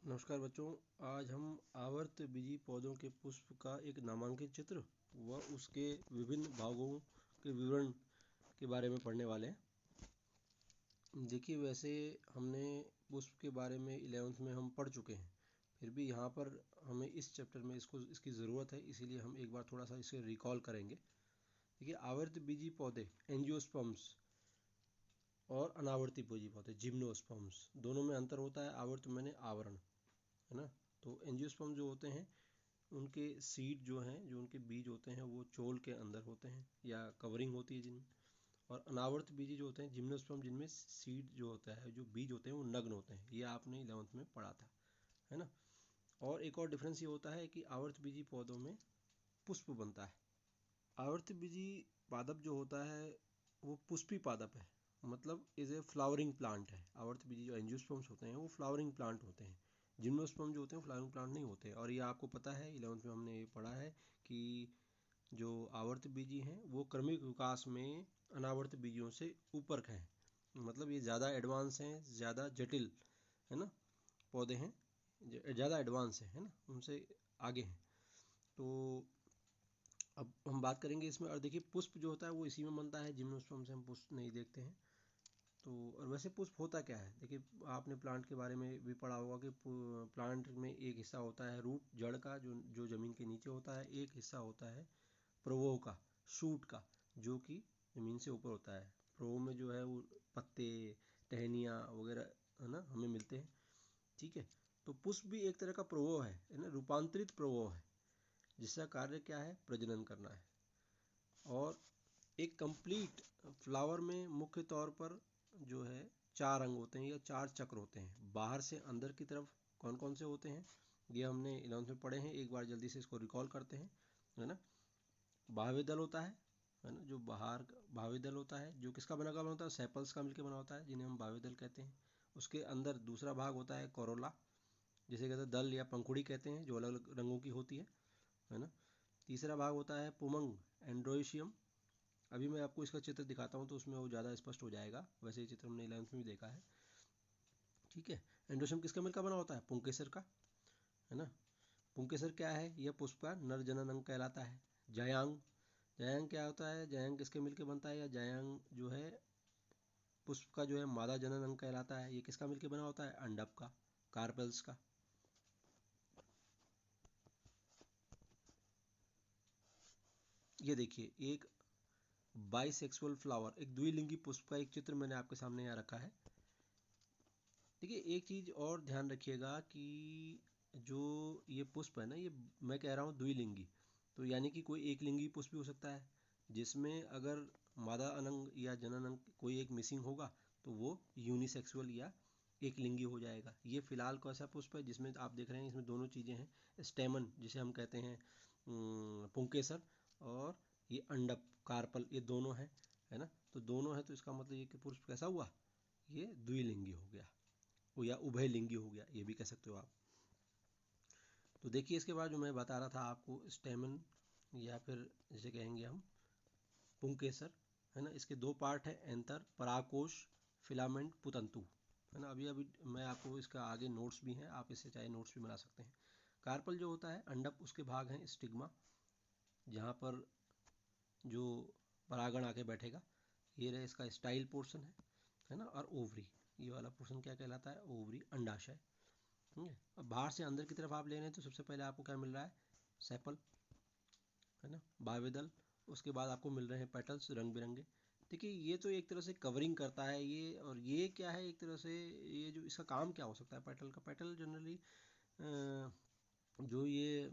नमस्कार बच्चों, आज हम आवर्त बीजी पौधों के पुष्प का एक नामांकित चित्र व उसके विभिन्न भागों के विवरण के बारे में पढ़ने वाले हैं। देखिए, वैसे हमने पुष्प के बारे में 11th में हम पढ़ चुके हैं, फिर भी यहाँ पर हमें इस चैप्टर में इसकी ज़रूरत है, इसीलिए हम एक बार थोड़ा सा इसे रिकॉल करेंगे। देखिए, आवर्त बीजी पौधे एंजियोस्पर्म्स और अनावर्ती बीजी पौधे जिम्नोस्पर्म्स, दोनों में अंतर होता है। आवर्त मैंने आवरण, है ना। तो एंजियोस्पर्म जो होते हैं उनके सीड जो हैं, जो उनके बीज होते हैं वो चोल के अंदर होते हैं या कवरिंग होती है जिनमें। और अनावर्त बीजी जो होते हैं जिम्नोस्पर्म, जिनमें सीड जो होता है, जो बीज होते हैं वो नग्न होते हैं। ये आपने 11th में पढ़ा था, है ना। और एक और डिफरेंस ये होता है कि आवर्त बीजी पौधों में पुष्प बनता है। आवर्त बीजी पादप जो होता है वो पुष्पी पादप है, मतलब इज ए फ्लावरिंग प्लांट है। आवर्त बीजी जो एंजियोस्पर्म्स होते हैं वो फ्लावरिंग प्लांट होते हैं। जिम्नोस्पर्म जो होते हैं फ्लावरिंग प्लांट नहीं होते। और ये आपको पता है, 11th में हमने ये पढ़ा है कि जो आवर्त बीजी हैं वो क्रमिक विकास में अनावर्त बीजियों से ऊपर हैं, मतलब ये ज़्यादा एडवांस हैं, ज़्यादा जटिल, है ना, पौधे हैं, ज़्यादा एडवांस है ना, उनसे आगे हैं। तो अब हम बात करेंगे इसमें। और देखिए, पुष्प जो होता है वो इसी में बनता है, जिम्नोस्पर्म से हम पुष्प नहीं देखते हैं। तो और वैसे पुष्प होता क्या है, देखिए आपने प्लांट के बारे में भी पढ़ा होगा कि प्लांट में एक हिस्सा होता है रूट, जड़ का, जो जो ज़मीन के नीचे होता है। एक हिस्सा होता है प्रवोह का, शूट का, जो कि ज़मीन से ऊपर होता है। प्रवोह में जो है वो पत्ते, टहनियाँ वगैरह, है ना, हमें मिलते हैं। ठीक है, तो पुष्प भी एक तरह का प्रवोह है ना, रूपांतरित प्रवोह है, जिसका कार्य क्या है, प्रजनन करना है। और एक कंप्लीट फ्लावर में मुख्य तौर पर जो है 4 अंग होते हैं या 4 चक्र होते हैं। बाहर से अंदर की तरफ कौन कौन से होते हैं ये हमने 11th में पढ़े हैं, एक बार जल्दी से इसको रिकॉल करते हैं, है ना। बाह्य दल होता है ना, जो बाहर बाह्य दल होता है, जो किसका बना होता है, सेपल्स का मिलकर बना होता है, जिन्हें हम बाह्य दल कहते हैं। उसके अंदर दूसरा भाग होता है कोरोला, जिसे कहते हैं दल या पंखुड़ी कहते हैं, जो अलग अलग रंगों की होती है ना। तीसरा भाग होता है पुमंग एंड्रोइशियम। अभी मैं आपको इसका चित्र दिखाता हूँ तो उसमें वो ज़्यादा स्पष्ट हो जाएगा। वैसे ये चित्र हमने 11th में भी देखा है, ठीक है। एंड्रोशियम किसका मिलकर बना होता है, पुंकेसर का, है ना। पुंकेसर क्या है, यह पुष्प का नर जनन अंग कहलाता है। जायांग, जायांग क्या होता है, जायांग किसके मिलकर बनता है, या जायांग जो है पुष्प का जो है मादा जनन अंग कहलाता है। ये किसका मिलकर बना होता है, अंडप का, कार्पेल्स का। ये देखिए, एक बाइसेक्सुअल फ्लावर, एक द्विलिंगी पुष्प का एक चित्र मैंने आपके सामने यहाँ रखा है। देखिए, एक चीज़ और ध्यान रखिएगा कि जो ये पुष्प है ना, ये मैं कह रहा हूँ द्विलिंगी, तो यानी कि कोई एक लिंगी पुष्प भी हो सकता है, जिसमें अगर मादा अनंग या जनन अंग कोई एक मिसिंग होगा तो वो यूनिसेक्सुअल या एक लिंगी हो जाएगा। ये फिलहाल कैसा पुष्प है जिसमें आप देख रहे हैं, इसमें दोनों चीज़ें हैं। स्टेमन जिसे हम कहते हैं पुंकेसर, और ये अंडप कार्पल, ये दोनों हैं, है ना। तो दोनों है, तो इसका मतलब ये कि पुष्प कैसा हुआ, ये द्विलिंगी हो गया, या उभयलिंगी हो गया, ये भी कह सकते हो आप। तो देखिए, इसके बाद जो मैं बता रहा था आपको, स्टेमन या फिर जिसे कहेंगे हम पुंकेसर, है ना। इसके 2 पार्ट है, एंथर, परागकोश, फिलामेंट, पुतंतु, है ना। अभी अभी मैं आपको इसका आगे नोट्स भी हैं, आप इससे चाहे नोट्स भी बना सकते हैं। कार्पल जो होता है अंडप, उसके भाग हैं स्टिग्मा, जहाँ पर जो परागण आके बैठेगा, ये रहे इसका स्टाइल पोर्शन है ना। और ओवरी, ये वाला पोर्शन क्या कहलाता है, ओवरी, अंडाशय, ठीक है। अब बाहर से अंदर की तरफ आप ले रहे हैं तो सबसे पहले आपको क्या मिल रहा है, सेपल, है ना, बावेदल। उसके बाद आपको मिल रहे हैं पेटल्स रंग बिरंगे। देखिए, ये तो एक तरह से कवरिंग करता है ये, और ये क्या है, एक तरह से ये जो इसका काम क्या हो सकता है पेटल का, पेटल जनरली जो ये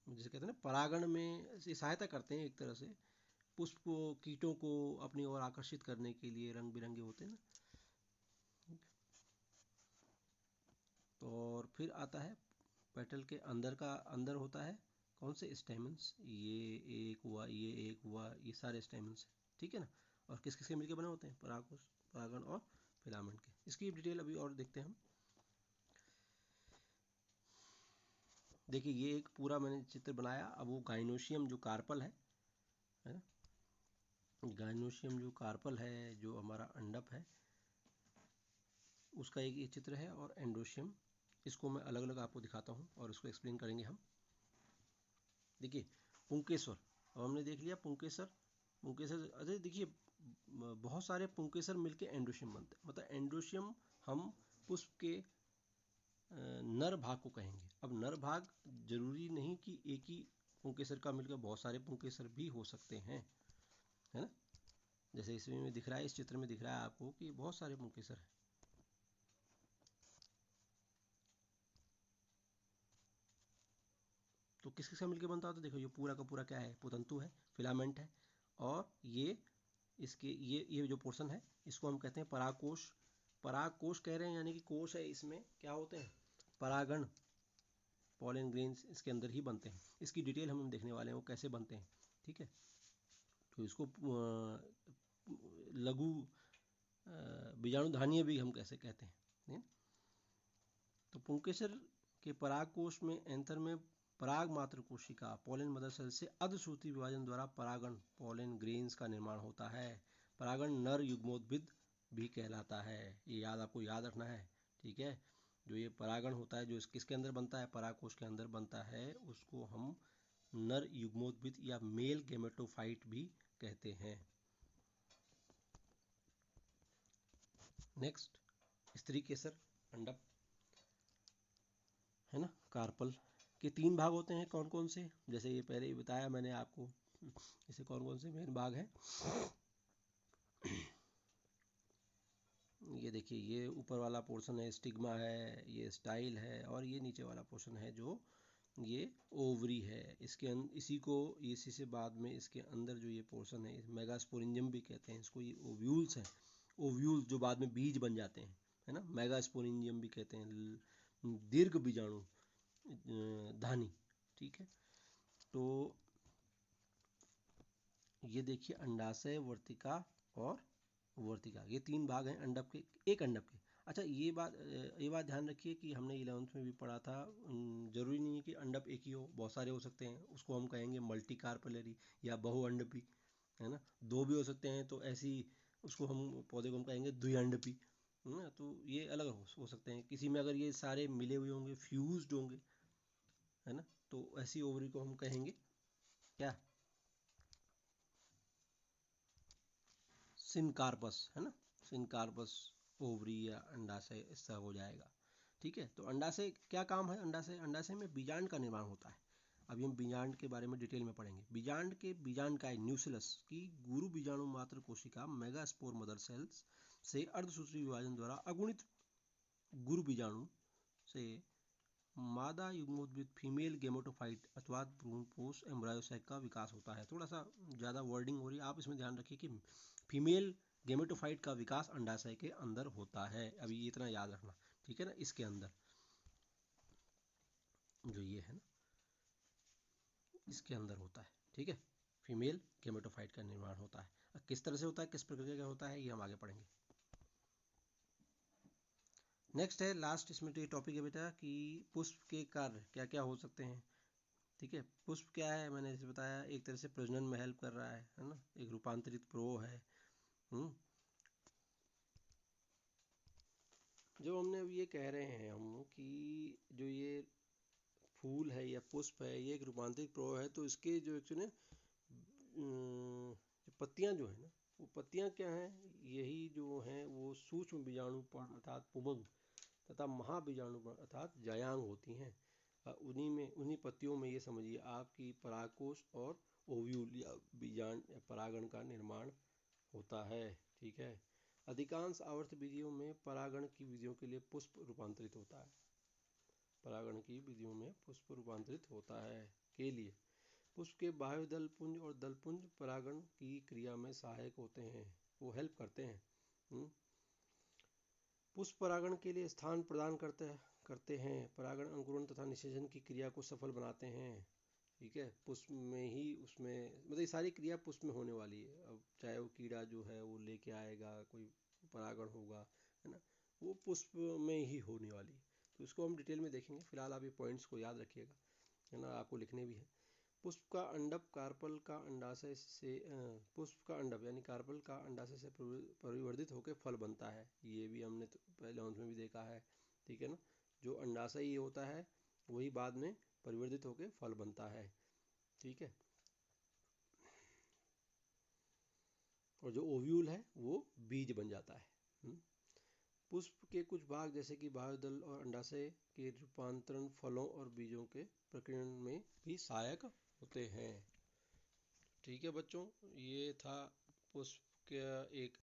जिसे कहते हैं ना परागण में ये सहायता करते हैं, एक तरह से पुष्प को, कीटों को अपनी ओर आकर्षित करने के लिए रंग बिरंगे होते हैं ना। तो और फिर आता है पेटल के अंदर का, अंदर होता है कौन से, स्टेमन्स, ये एक हुआ, ये एक हुआ, ये सारे स्टेमन्स, ठीक है ना। और किस किस के मिलकर बने होते हैं, परागकोश, परागण और फिलामेंट के। इसकी डिटेल अभी और देखते हैं हम। देखिए, ये एक पूरा मैंने चित्र बनाया। अब वो गाइनोशियम जो कार्पल है ना, गाइनोशियम जो कार्पल है, जो हमारा अंडप है, उसका एक ये चित्र है। और एंडोशियम इसको मैं अलग अलग आपको दिखाता हूँ और इसको एक्सप्लेन करेंगे हम। देखिए पुंकेसर, अब हमने देख लिया पुंकेसर। अरे देखिए बहुत सारे पुंकेसर मिलके एंड्रोशियम बनते हैं। मतलब एंड्रोशियम हम पुष्प के नर भाग को कहेंगे। अब नर भाग जरूरी नहीं कि एक ही पुंकेसर का मिलकर, बहुत सारे पुंकेसर भी हो सकते हैं, है ना। जैसे इसमें दिख रहा है, इस चित्र में दिख रहा है आपको कि बहुत सारे पुंकेसर हैं। तो किस किस का मिलकर बनता है? तो देखो ये पूरा का पूरा क्या है, पुतंतु है, फिलामेंट है, और ये इसके ये जो पोर्शन है इसको हम कहते हैं परागकोश। परागकोश कह रहे हैं यानी कि कोश है, इसमें क्या होते हैं, परागण, पॉलन ग्रेन्स इसके अंदर ही बनते हैं। इसकी डिटेल हम देखने वाले हैं वो कैसे बनते हैं, ठीक है। तो इसको लघु बीजाणुधानीय भी हम कैसे कहते हैं, नहीं? तो पुंकेसर के परागकोश में एंथर में पराग मात्र कोशिका पॉलन मदर सेल से अर्धसूत्री विभाजन द्वारा परागण पॉलन ग्रेन्स का निर्माण होता है। परागण नर युग्मोद्भिद भी कहलाता है। ये आपको याद रखना है, ठीक है। जो ये परागण होता है, जो किसके अंदर बनता है, परागकोश के अंदर बनता है, उसको हम नर युग्मोद्भिद या मेल गेमेटोफाइट भी कहते हैं। नेक्स्ट, स्त्री केसर अंडक, है ना। कार्पल के 3 भाग होते हैं, कौन कौन से? जैसे ये पहले ही बताया मैंने आपको, इसे कौन कौन से मेन भाग हैं। ये देखिए, ये ऊपर वाला पोर्शन है स्टिग्मा है, ये स्टाइल है, और ये नीचे वाला पोर्शन है जो ये ओवरी है। इसी को इसी से बाद में इसके अंदर जो ये पोर्शन है मेगास्पोरेंजियम भी कहते हैं इसको। ये ओव्यूल्स हैं, ओव्यूल्स जो बाद में बीज बन जाते हैं, है ना। मेगास्पोरेंजियम भी कहते हैं, दीर्घ बीजाणु धानी, ठीक है। तो ये देखिए अंडाशय, वर्तिका और वर्तिका, ये 3 भाग हैं अंडक के, एक अंडक के। अच्छा ये बात ध्यान रखिए कि हमने 11th में भी पढ़ा था, जरूरी नहीं है कि अंडक एक ही हो, बहुत सारे हो सकते हैं। उसको हम कहेंगे मल्टी कार्पेलरी या बहुअंडपी, है ना। 2 भी हो सकते हैं, तो ऐसी उसको हम पौधे को हम कहेंगे द्विअंडपी, है ना। तो ये अलग हो सकते हैं। किसी में अगर ये सारे मिले हुए होंगे, फ्यूज्ड होंगे, है ना, तो ऐसी ओवरी को हम कहेंगे क्या, सिनकार्पस, है ना। सिनकार्पस ओवरी या अंडाशय इससे हो जाएगा, ठीक है। तो अंडाशय क्या काम है, अंडाशय में बीजांड का निर्माण होता है। अभी हम बीजांड के बारे में डिटेल में पढ़ेंगे। बीजांड का न्यूसिलस की गुरु बीजाणु मात्र कोशिका मेगास्पोर मदर सेल्स से अर्धसूत्री विभाजन द्वारा अगुणित गुरु बीजाणु से मादा युग्मोद्भिद फीमेल गेमेटोफाइट अथवा भ्रूणपोष एम्ब्रायोसाइट का विकास होता है। थोड़ा सा ज़्यादा वर्डिंग हो रही है, आप इसमें ध्यान रखिए कि फीमेल गेमेटोफाइट का विकास अंडाशय के अंदर होता है। अभी इतना याद रखना, ठीक है ना। इसके अंदर जो ये है ना, इसके अंदर होता है, ठीक है। फीमेल गेमेटोफाइट का निर्माण होता है। किस तरह से होता है, किस प्रक्रिया का होता है, ये हम आगे पढ़ेंगे। नेक्स्ट है लास्ट, इसमें तो ये टॉपिक है बेटा कि पुष्प के कार्य क्या क्या हो सकते हैं, ठीक है। पुष्प क्या है, मैंने जैसे बताया, एक तरह से प्रजनन में हेल्प कर रहा है ना। एक रूपांतरित प्रो है। जो हमने अब ये कह रहे हैं हम कि जो ये फूल है या पुष्प है, ये एक रूपांतरित प्रो है, तो इसके जो एक्चुअली पत्तियां जो है ना, वो पत्तियां क्या हैं, यही जो हैं वो सूक्ष्म बीजाणु पण अर्थात पुमंग तथा महाबीजाणु पण अर्थात जायांग होती हैं। उन्हीं पत्तियों में ये समझिए आपकी परागकोश और ओव्यूल या बीजांड या परागण का निर्माण होता है, ठीक है। अधिकांश आवर्त विधियों में परागण की विधियों के लिए पुष्प रूपांतरित होता है। परागण की विधियों में पुष्प रूपांतरित होता है के लिए पुष्प के बाह्य दलपुंज और दलपुंज परागण की क्रिया में सहायक होते हैं, वो हेल्प करते हैं। पुष्प परागण के लिए स्थान प्रदान करते हैं। परागण अंकुरण तथा निषेचन की क्रिया को सफल बनाते हैं, ठीक है। पुष्प में ही उसमें मतलब ये सारी क्रिया पुष्प में होने वाली है। अब चाहे वो कीड़ा जो है वो लेके आएगा, कोई परागण होगा, है ना, वो पुष्प में ही होने वाली है। तो इसको हम डिटेल में देखेंगे। फिलहाल आप ये पॉइंट्स को याद रखिएगा, है ना, आपको लिखने भी है। पुष्प का अंडप कार्पल का अंडाशय से पुष्प का अंडप यानी कार्पल का अंडाशय से परिवर्धित होकर फल बनता है। ये भी हमने तो पहले अंश में भी देखा है, ठीक है ना। जो अंडाशय ही होता है वही बाद में परिवर्तित होकर फल बनता है। ठीक है, और जो ओव्यूल है वो बीज बन जाता है। पुष्प के कुछ भाग जैसे कि बाह्यदल और अंडाशय के रूपांतरण फलों और बीजों के प्रकीर्णन में भी सहायक होते हैं। ठीक है बच्चों, ये था पुष्प का एक